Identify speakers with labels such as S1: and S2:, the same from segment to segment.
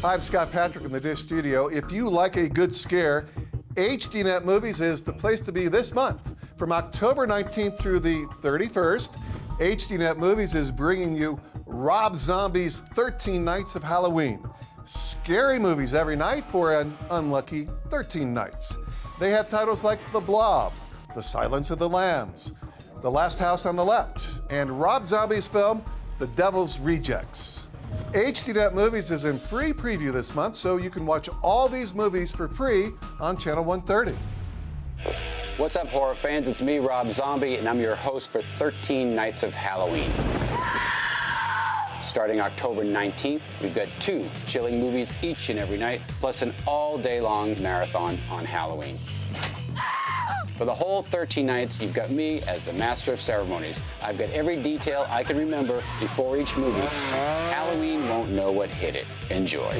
S1: I'm Scott Patrick in the Dish Studio. If you like a good scare, HDNet Movies is the place to be this month. From October 19th through the 31st, HDNet Movies is bringing you Rob Zombie's 13 Nights of Halloween. Scary movies every night for an unlucky 13 nights. They have titles like The Blob, The Silence of the Lambs, The Last House on the Left, and Rob Zombie's film, The Devil's Rejects. HDNet Movies is in free preview this month, so you can watch all these movies for free on Channel 130.
S2: What's up, horror fans? It's me, Rob Zombie, and I'm your host for 13 Nights of Halloween. Starting October 19th, we've got 2 chilling movies each and every night, plus an all-day-long marathon on Halloween. For the whole 13 nights, you've got me as the master of ceremonies. I've got every detail I can remember before each movie. Halloween won't know what hit it. Enjoy.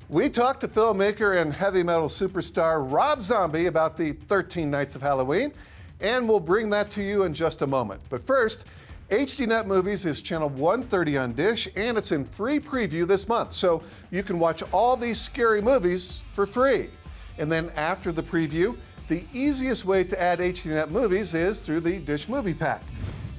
S1: We talked to filmmaker and heavy metal superstar Rob Zombie about the 13 Nights of Halloween, and we'll bring that to you in just a moment. But first, HDNet Movies is Channel 130 on Dish, and it's in free preview this month, so you can watch all these scary movies for free. And then after the preview, the easiest way to add HDNet Movies is through the Dish Movie Pack.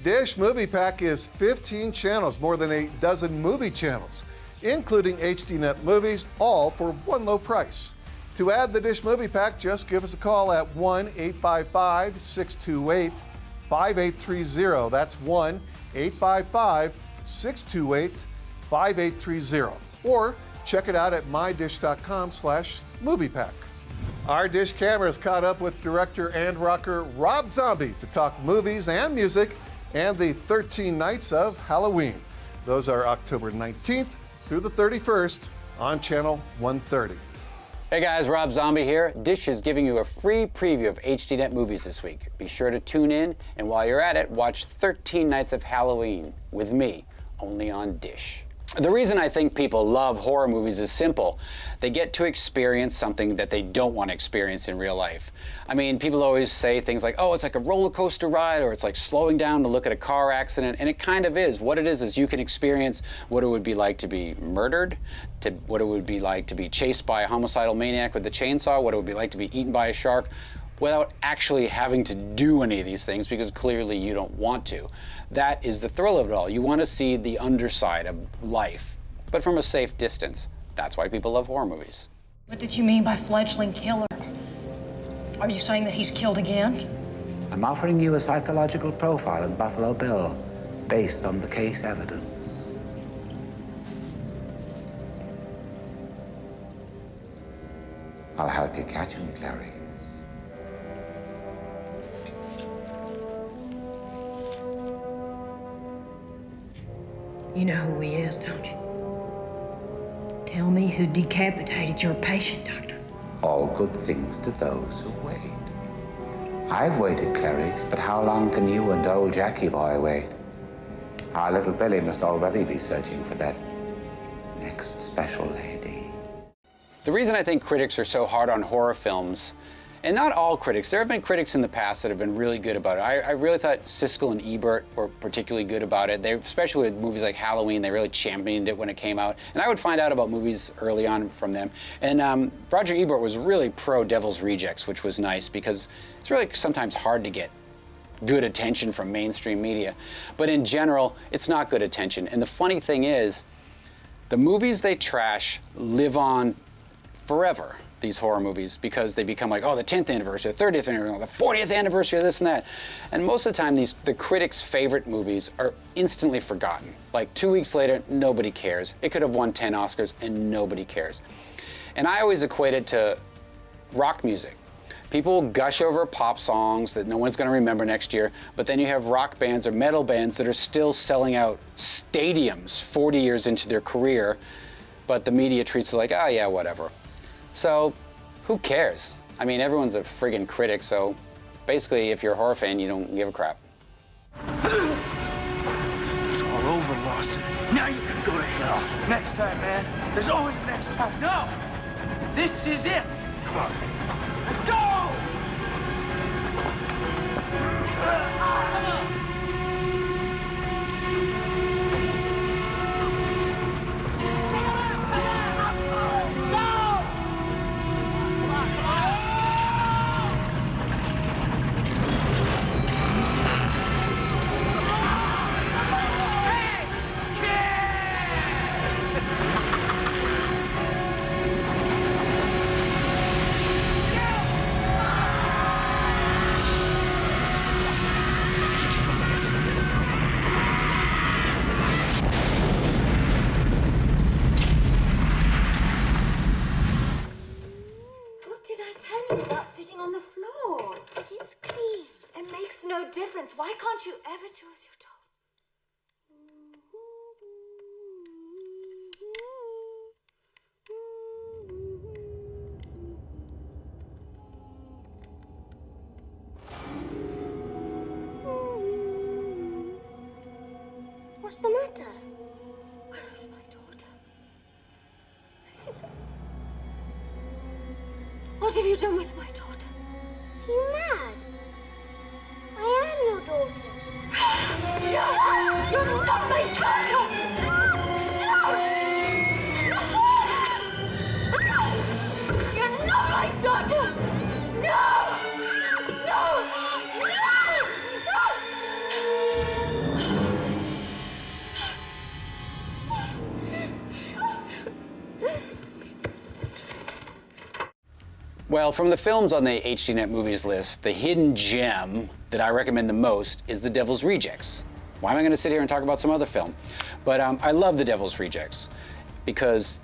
S1: Dish Movie Pack is 15 channels, more than a dozen movie channels, including HDNet Movies, all for one low price. To add the Dish Movie Pack, just give us a call at 1-855-628-5830. That's 1-855-628-5830. Or check it out at mydish.com/moviepack. Our Dish camera is caught up with director and rocker Rob Zombie to talk movies and music and the 13 Nights of Halloween. Those are October 19th through the 31st on Channel 130.
S2: Hey guys, Rob Zombie here. Dish is giving you a free preview of HDNet Movies this week. Be sure to tune in, and while you're at it, watch 13 Nights of Halloween with me, only on Dish. The reason I think people love horror movies is simple. They get to experience something that they don't want to experience in real life. I mean, people always say things like, oh, it's like a roller coaster ride, or it's like slowing down to look at a car accident, and it kind of is. What it is you can experience what it would be like to be murdered, to what it would be like to be chased by a homicidal maniac with a chainsaw, what it would be like to be eaten by a shark, without actually having to do any of these things, because clearly you don't want to. That is the thrill of it all. You want to see the underside of life, but from a safe distance. That's why people love horror movies.
S3: What did you mean by fledgling killer? Are you saying that he's killed again?
S4: I'm offering you a psychological profile of Buffalo Bill based on the case evidence. I'll help you catch him, Clarice.
S3: You know who he is, don't you? Tell me who decapitated your patient, Doctor.
S4: All good things to those who wait. I've waited, Clarice, but how long can you and old Jackie boy wait? Our little Billy must already be searching for that next special lady.
S2: The reason I think critics are so hard on horror films, and not all critics, there have been critics in the past that have been really good about it. I really thought Siskel and Ebert were particularly good about it. They, especially with movies like Halloween, they really championed it when it came out. And I would find out about movies early on from them. And Roger Ebert was really pro Devil's Rejects, which was nice because it's really sometimes hard to get good attention from mainstream media. But in general, it's not good attention. And the funny thing is, the movies they trash live on forever, these horror movies, because they become like, oh, the 10th anniversary, the 30th anniversary, the 40th anniversary of this and that. And most of the time, the critics' favorite movies are instantly forgotten. Like 2 weeks later, nobody cares. It could have won 10 Oscars and nobody cares. And I always equate it to rock music. People gush over pop songs that no one's going to remember next year, but then you have rock bands or metal bands that are still selling out stadiums 40 years into their career, but the media treats it like, oh yeah, whatever. So, who cares? I mean, everyone's a friggin' critic, so basically, if you're a horror fan, you don't give a crap.
S5: It's all over, Lawson. Now you can go to hell. Next time, man. There's always a next time. No! This is it! Come on. Let's go!
S6: no difference. Why can't you ever do as you're told?
S7: What's the matter?
S6: Where is my daughter? What have you done with my daughter?
S7: Are you mad? I am your daughter.
S6: No! You're not my daughter! No! No! You're not my daughter! No! No!
S2: Well, from the films on the HDNet Movies list, the hidden gem that I recommend the most is The Devil's Rejects. Why am I going to sit here and talk about some other film? But I love The Devil's Rejects because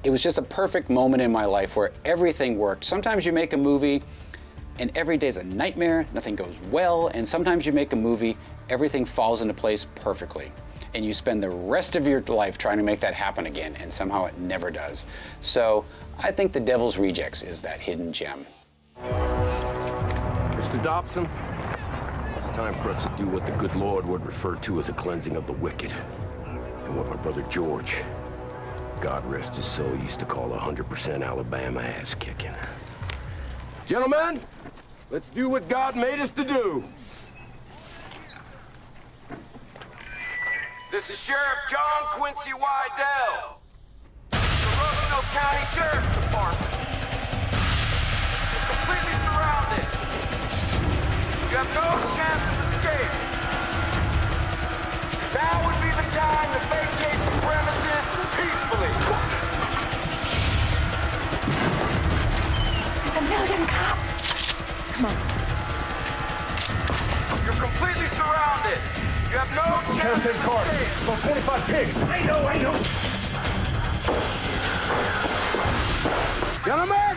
S2: it was just a perfect moment in my life where everything worked. Sometimes you make a movie and every day's a nightmare, nothing goes well, and sometimes you make a movie, everything falls into place perfectly. And you spend the rest of your life trying to make that happen again, and somehow it never does. So I think The Devil's Rejects is that hidden gem.
S8: Mr. Dobson, it's time for us to do what the good Lord would refer to as a cleansing of the wicked. And what my brother George, God rest his soul, used to call 100% Alabama ass kicking. Gentlemen, let's do what God made us to do. This is Sheriff John Quincy Wydell, the Roosevelt County Sheriff's Department. We're completely surrounded. You have no chance of escape. Now would be the time to vacate the premises peacefully.
S6: There's a million cops. Come on.
S8: You're completely surrounded. You have no chance of escape.
S5: About 25 pigs. I know.
S8: Gentlemen!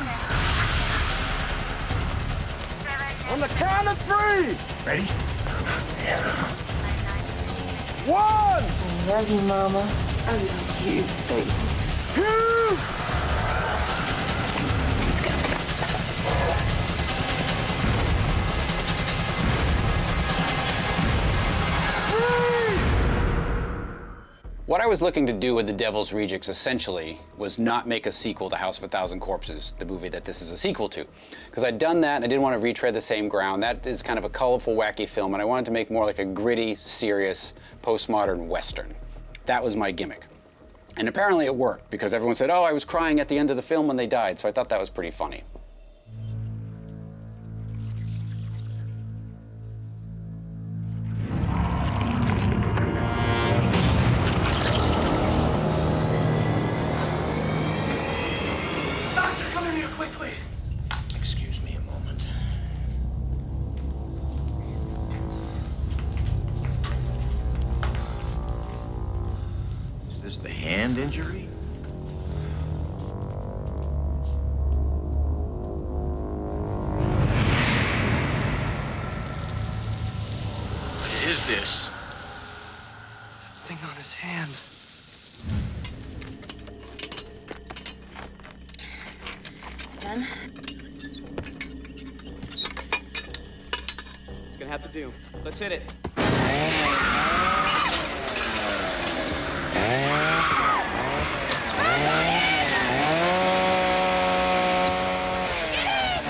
S8: On the count of 3!
S5: Ready?
S8: 1!
S3: I love you, Mama. I love you, baby.
S8: 2!
S2: What I was looking to do with The Devil's Rejects essentially was not make a sequel to House of a Thousand Corpses, the movie that this is a sequel to. Because I'd done that and I didn't want to retread the same ground. That is kind of a colorful, wacky film, and I wanted to make more like a gritty, serious, postmodern Western. That was my gimmick. And apparently it worked, because everyone said, oh, I was crying at the end of the film when they died, so I thought that was pretty funny.
S5: Quickly. Excuse me a moment.
S9: Is this the hand injury?
S5: What is this? That thing on his hand.
S6: Done.
S10: It's gonna have to do. Let's hit it.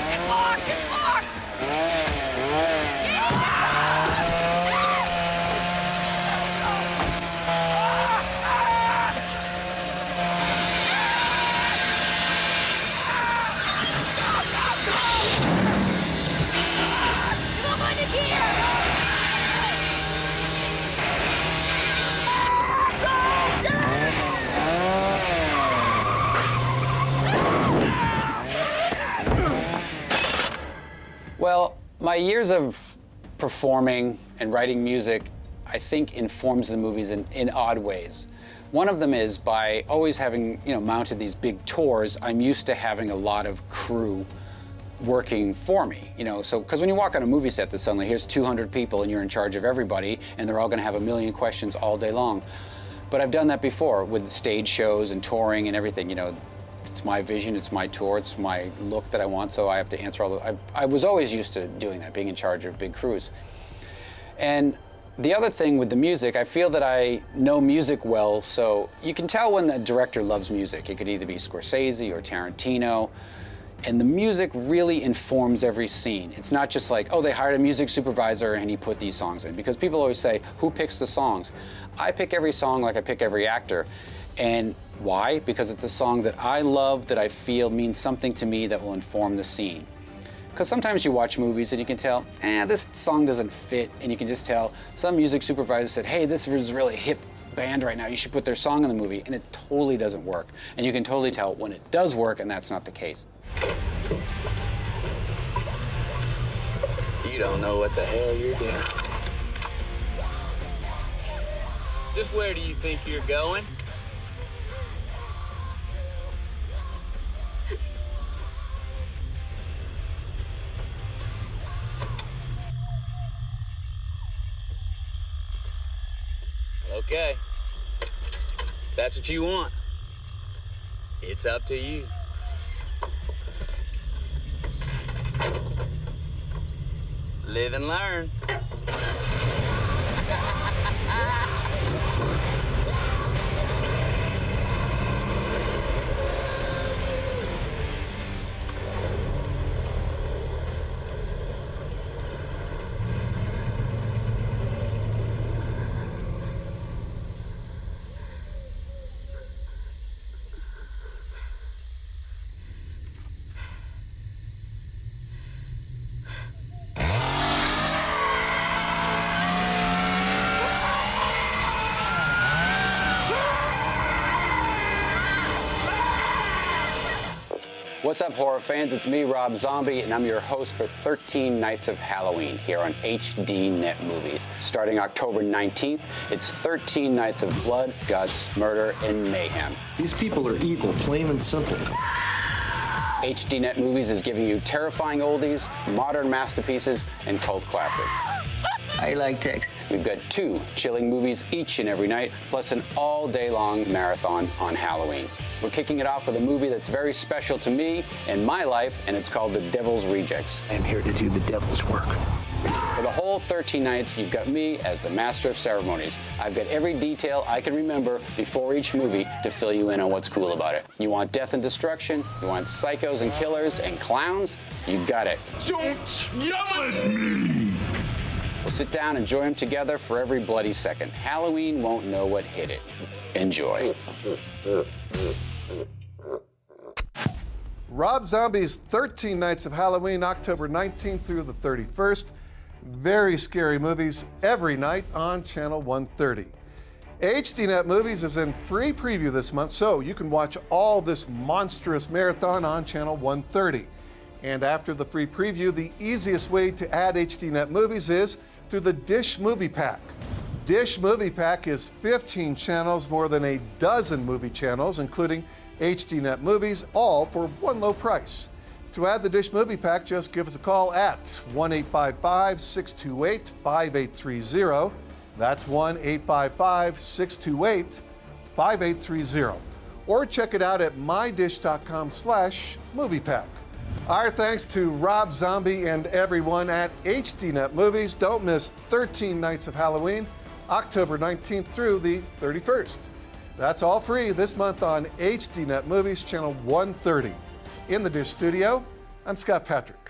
S6: It's locked! It's locked!
S2: Well, my years of performing and writing music, I think, informs the movies in odd ways. One of them is by always having, mounted these big tours, I'm used to having a lot of crew working for me, so because when you walk on a movie set, that suddenly here's 200 people and you're in charge of everybody and they're all going to have a million questions all day long. But I've done that before with stage shows and touring and everything. It's my vision, it's my tour, it's my look that I want, so I have to answer all the... I was always used to doing that, being in charge of big crews. And the other thing with the music, I feel that I know music well, so you can tell when the director loves music. It could either be Scorsese or Tarantino, and the music really informs every scene. It's not just like, oh, they hired a music supervisor and he put these songs in, because people always say, who picks the songs? I pick every song like I pick every actor. And why? Because it's a song that I love, that I feel means something to me, that will inform the scene. Because sometimes you watch movies and you can tell, this song doesn't fit, and you can just tell. Some music supervisor said, hey, this is really hip band right now, you should put their song in the movie, and it totally doesn't work. And you can totally tell when it does work and that's not the case.
S10: You don't know what the hell you're doing. Just where do you think you're going? Okay. That's what you want. It's up to you. Live and learn.
S2: What's up, horror fans? It's me, Rob Zombie, and I'm your host for 13 Nights of Halloween here on HDNet Movies. Starting October 19th, it's 13 nights of blood, guts, murder, and mayhem.
S11: These people are evil, plain and simple.
S2: HDNet Movies is giving you terrifying oldies, modern masterpieces, and cult classics.
S11: I like Texas.
S2: We've got 2 chilling movies each and every night, plus an all-day-long marathon on Halloween. We're kicking it off with a movie that's very special to me and my life, and it's called The Devil's Rejects.
S11: I'm here to do the devil's work.
S2: For the whole 13 nights, you've got me as the master of ceremonies. I've got every detail I can remember before each movie to fill you in on what's cool about it. You want death and destruction? You want psychos and killers and clowns? You got it.
S8: Don't yell at me!
S2: We'll sit down and enjoy them together for every bloody second. Halloween won't know what hit it. Enjoy.
S1: Rob Zombie's 13 Nights of Halloween, October 19th through the 31st. Very scary movies every night on Channel 130. HDNet Movies is in free preview this month, so you can watch all this monstrous marathon on Channel 130. And after the free preview, the easiest way to add HDNet Movies is through the Dish Movie Pack. Dish Movie Pack is 15 channels, more than a dozen movie channels, including HDNet Movies, all for one low price. To add the Dish Movie Pack, just give us a call at 1-855-628-5830. That's 1-855-628-5830. Or check it out at mydish.com/moviepack. Our thanks to Rob Zombie and everyone at HDNet Movies. Don't miss 13 Nights of Halloween, October 19th through the 31st. That's all free this month on HDNet Movies, Channel 130. In the Dish Studio, I'm Scott Patrick.